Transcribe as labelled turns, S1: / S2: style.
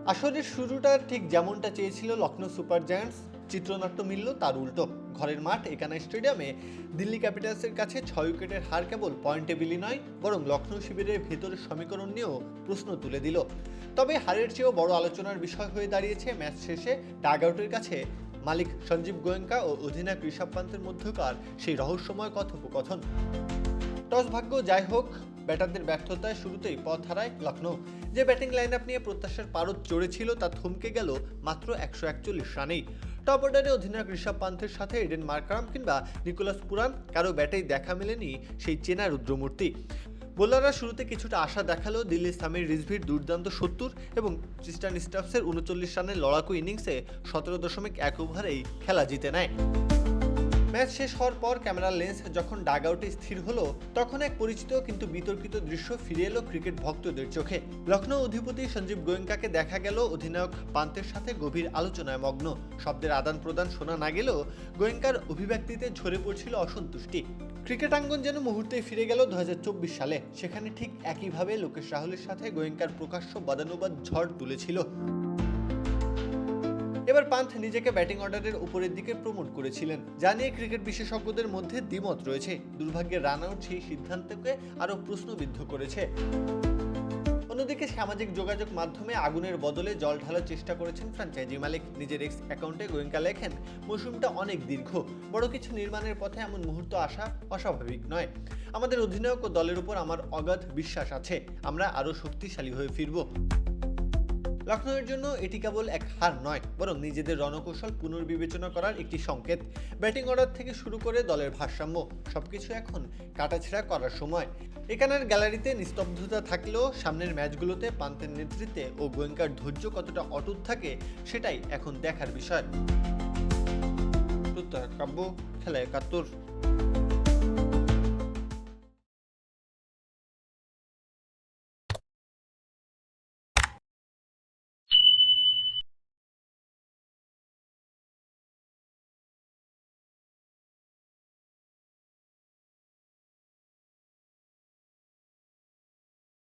S1: আসরের শুরুটা ঠিক যেমনটা চেয়েছিল লখনৌ সুপার জায়ান্টস, চিত্রনাট্য মিলল তার উল্টো। ঘরের মাঠ একানা স্টেডিয়ামে দিল্লি ক্যাপিটালসের কাছে 6 উইকেটের হার কেবল পয়েন্ট টেবিলই নয়, বরং লখনৌ শিবিরের ভেতরের সমীকরণ নিয়েও প্রশ্ন তুলে দিল। তবে হারের চেয়েও বড় আলোচনার বিষয় হয়ে দাঁড়িয়েছে ম্যাচ শেষে ডাগআউটের কাছে মালিক সঞ্জীব গোয়েঙ্কা ও অধিনায়ক ঋষভ পান্তের মধ্যকার সেই রহস্যময় কথোপকথন। টস ভাগ্য যাই হোক, ব্যাটারদের ব্যর্থতায় শুরুতেই পথ হারায় লখনৌ। যে ব্যাটিং লাইন আপ নিয়ে প্রত্যাশার পারদ চড়েছিল তা থমকে গেল মাত্র 141 রানেই। টপ অর্ডারে অধিনায়ক ঋষভ পান্তের সাথে এডেন মার্কারাম কিংবা নিকোলাস পুরান কারো ব্যাটেই দেখা মেলেনি সেই চেনা রুদ্রমূর্তি। বোলাররা শুরুতে কিছুটা আশা দেখালেও দিল্লির সামির রিজভির দুর্দান্ত 70 এবং ক্রিস্টান স্টাফসের 39 রানের লড়াকু ইনিংসে 17.1 ওভারেই খেলা জিতে নেয়। ম্যাচ শেষ হওয়ার পর ক্যামেরার লেন্স যখন ডাগআউটে স্থির হলো, তখন এক পরিচিত কিন্তু বিতর্কিত দৃশ্য ফিরে এলো ক্রিকেট ভক্তদের চোখে। লখনৌ অধিপতি সঞ্জীব গোয়েঙ্কাকে দেখা গেল অধিনায়ক পান্তের সাথে গভীর আলোচনায় মগ্ন। শব্দের আদান প্রদান শোনা না গেলেও গোয়েঙ্কার অভিব্যক্তিতে ঝরে পড়ছিল অসন্তুষ্টি। ক্রিকেটাঙ্গন যেন মুহূর্তেই ফিরে গেল 2024 সালে। সেখানে ঠিক একইভাবে লোকেশ রাহুলের সাথে গোয়েঙ্কার প্রকাশ্য বাদানুবাদ ঝড় তুলেছিল। এবার পান্থ নিজেকে ব্যাটিং অর্ডারের উপরের দিকে প্রমোট করেছিলেন, যা নিয়ে ক্রিকেট বিশেষজ্ঞদের মধ্যে দ্বিমত রয়েছে। দুর্ভাগ্যের রান আউট সেই সিদ্ধান্তকে আরও প্রশ্নবিদ্ধ করেছে। অন্যদিকে সামাজিক যোগাযোগ মাধ্যমে আগুনের বদলে জল ঢালার চেষ্টা করেছেন ফ্র্যাঞ্চাইজি মালিক। নিজের এক্স অ্যাকাউন্টে গোয়েঙ্কা লেখেন, মৌসুমটা অনেক দীর্ঘ, বড় কিছু নির্মাণের পথে এমন মুহূর্ত আসা অস্বাভাবিক নয়। আমাদের অধিনায়ক ও দলের উপর আমার অগাধ বিশ্বাস আছে, আমরা আরও শক্তিশালী হয়ে ফিরব। লখনৌয়ের জন্য এটি কেবল এক হার নয়, বরং নিজেদের রণকৌশল পুনর্বিবেচনা করার একটি সংকেত। ব্যাটিং অর্ডার থেকে শুরু করে দলের ভারসাম্য সবকিছু এখন কাটাছেঁড়া করার সময়। এখানের গ্যালারিতে নিস্তব্ধতা থাকলেও সামনের ম্যাচগুলোতে পান্তের নেতৃত্বে ও গোয়েঙ্কার ধৈর্য কতটা অটুট থাকে সেটাই এখন দেখার বিষয়। কাব্য, খেলা 71।